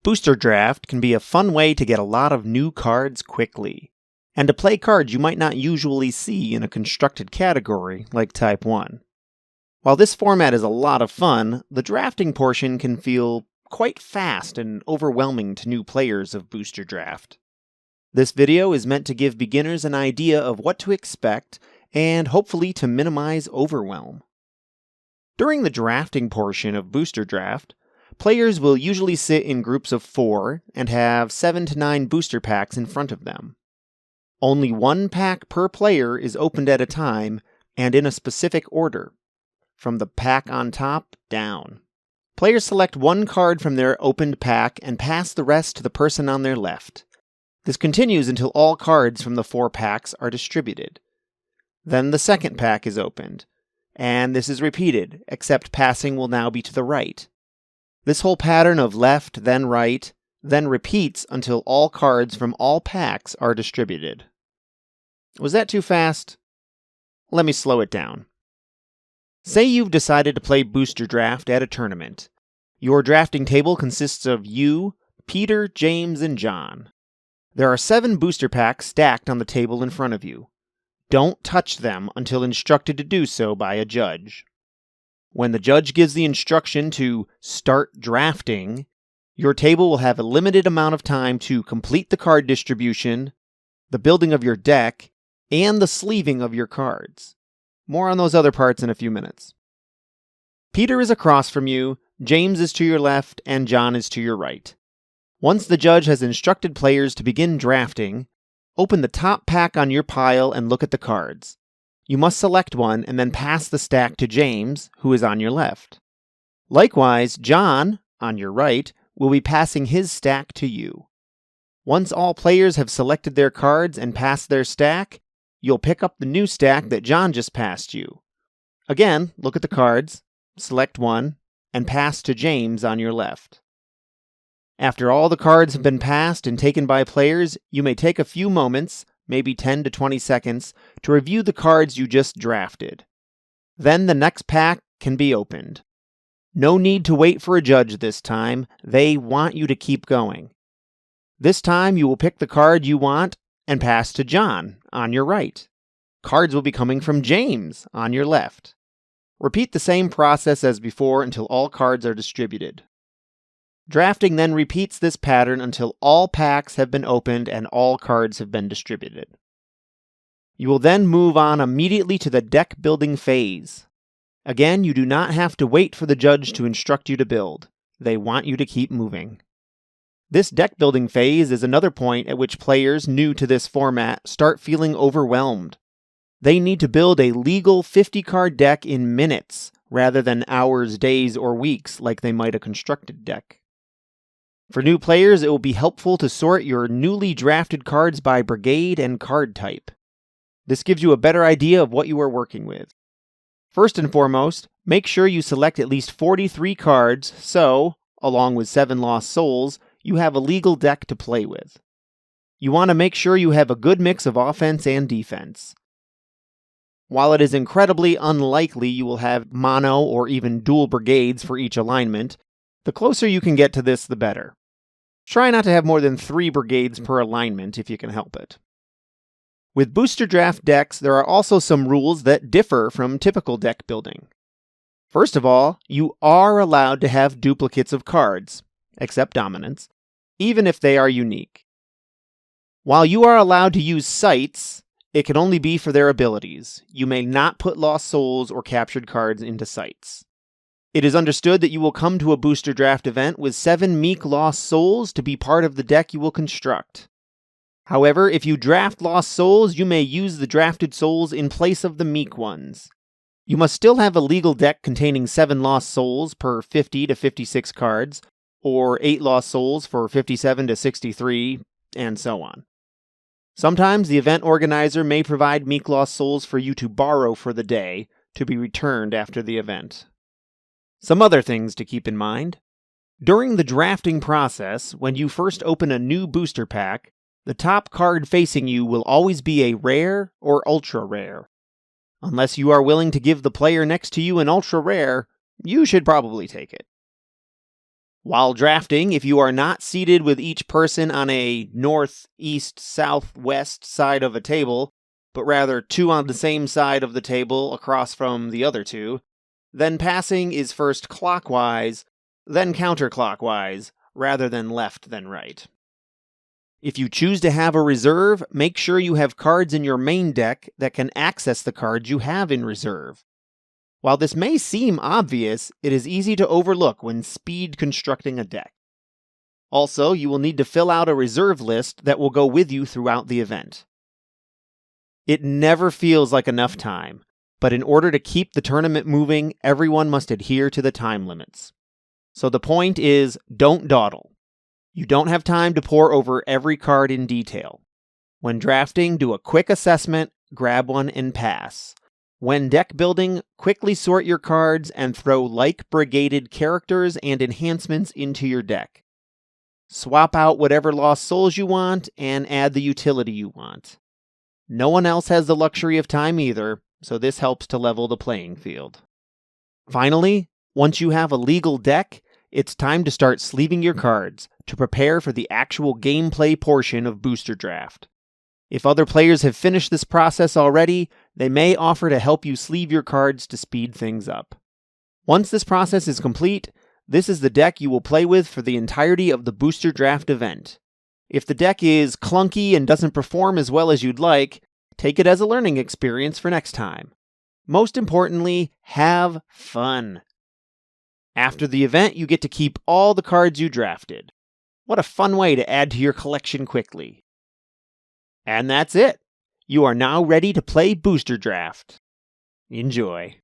Booster Draft can be a fun way to get a lot of new cards quickly, and to play cards you might not usually see in a constructed category like Type 1. While this format is a lot of fun, the drafting portion can feel quite fast and overwhelming to new players of Booster Draft. This video is meant to give beginners an idea of what to expect and hopefully to minimize overwhelm. During the drafting portion of Booster Draft, players will usually sit in groups of 4 and have 7 to 9 booster packs in front of them. Only one pack per player is opened at a time and in a specific order, from the pack on top down. Players select one card from their opened pack and pass the rest to the person on their left. This continues until all cards from the 4 packs are distributed. Then the second pack is opened, and this is repeated, except passing will now be to the right. This whole pattern of left, then right, then repeats until all cards from all packs are distributed. Was that too fast? Let me slow it down. Say you've decided to play Booster Draft at a tournament. Your drafting table consists of you, Peter, James, and John. There are 7 booster packs stacked on the table in front of you. Don't touch them until instructed to do so by a judge. When the judge gives the instruction to start drafting, your table will have a limited amount of time to complete the card distribution, the building of your deck, and the sleeving of your cards. More on those other parts in a few minutes. Peter is across from you, James is to your left, and John is to your right. Once the judge has instructed players to begin drafting, open the top pack on your pile and look at the cards. You must select one and then pass the stack to James, who is on your left. Likewise, John, on your right, will be passing his stack to you. Once all players have selected their cards and passed their stack, you'll pick up the new stack that John just passed you. Again, look at the cards, select one, and pass to James on your left. After all the cards have been passed and taken by players, you may take a few moments, maybe 10 to 20 seconds, to review the cards you just drafted. Then the next pack can be opened. No need to wait for a judge this time. They want you to keep going. This time you will pick the card you want and pass to John on your right. Cards will be coming from James on your left. Repeat the same process as before until all cards are distributed. Drafting then repeats this pattern until all packs have been opened and all cards have been distributed. You will then move on immediately to the deck building phase. Again, you do not have to wait for the judge to instruct you to build. They want you to keep moving. This deck building phase is another point at which players new to this format start feeling overwhelmed. They need to build a legal 50-card deck in minutes, rather than hours, days, or weeks like they might a constructed deck. For new players, it will be helpful to sort your newly drafted cards by brigade and card type. This gives you a better idea of what you are working with. First and foremost, make sure you select at least 43 cards so, along with 7 Lost Souls, you have a legal deck to play with. You want to make sure you have a good mix of offense and defense. While it is incredibly unlikely you will have mono or even dual brigades for each alignment, the closer you can get to this, the better. Try not to have more than 3 brigades per alignment if you can help it. With Booster Draft decks, there are also some rules that differ from typical deck building. First of all, you are allowed to have duplicates of cards, except dominants, even if they are unique. While you are allowed to use sites, it can only be for their abilities. You may not put Lost Souls or captured cards into sites. It is understood that you will come to a Booster Draft event with 7 meek Lost Souls to be part of the deck you will construct. However, if you draft Lost Souls, you may use the drafted souls in place of the meek ones. You must still have a legal deck containing 7 Lost Souls per 50 to 56 cards, or 8 Lost Souls for 57 to 63, and so on. Sometimes the event organizer may provide meek Lost Souls for you to borrow for the day, to be returned after the event. Some other things to keep in mind. During the drafting process, when you first open a new booster pack, the top card facing you will always be a rare or ultra rare. Unless you are willing to give the player next to you an ultra rare, you should probably take it. While drafting, if you are not seated with each person on a north, east, south, west side of a table, but rather two on the same side of the table across from the other two, then passing is first clockwise, then counterclockwise, rather than left then right. If you choose to have a reserve, make sure you have cards in your main deck that can access the cards you have in reserve. While this may seem obvious, it is easy to overlook when speed constructing a deck. Also, you will need to fill out a reserve list that will go with you throughout the event. It never feels like enough time, but in order to keep the tournament moving, everyone must adhere to the time limits. So the point is, don't dawdle. You don't have time to pore over every card in detail. When drafting, do a quick assessment, grab one, and pass. When deck building, quickly sort your cards and throw like-brigaded characters and enhancements into your deck. Swap out whatever lost souls you want and add the utility you want. No one else has the luxury of time either, so this helps to level the playing field. Finally, once you have a legal deck, it's time to start sleeving your cards to prepare for the actual gameplay portion of Booster Draft. If other players have finished this process already, they may offer to help you sleeve your cards to speed things up. Once this process is complete, this is the deck you will play with for the entirety of the Booster Draft event. If the deck is clunky and doesn't perform as well as you'd like, take it as a learning experience for next time. Most importantly, have fun. After the event, you get to keep all the cards you drafted. What a fun way to add to your collection quickly. And that's it. You are now ready to play Booster Draft. Enjoy.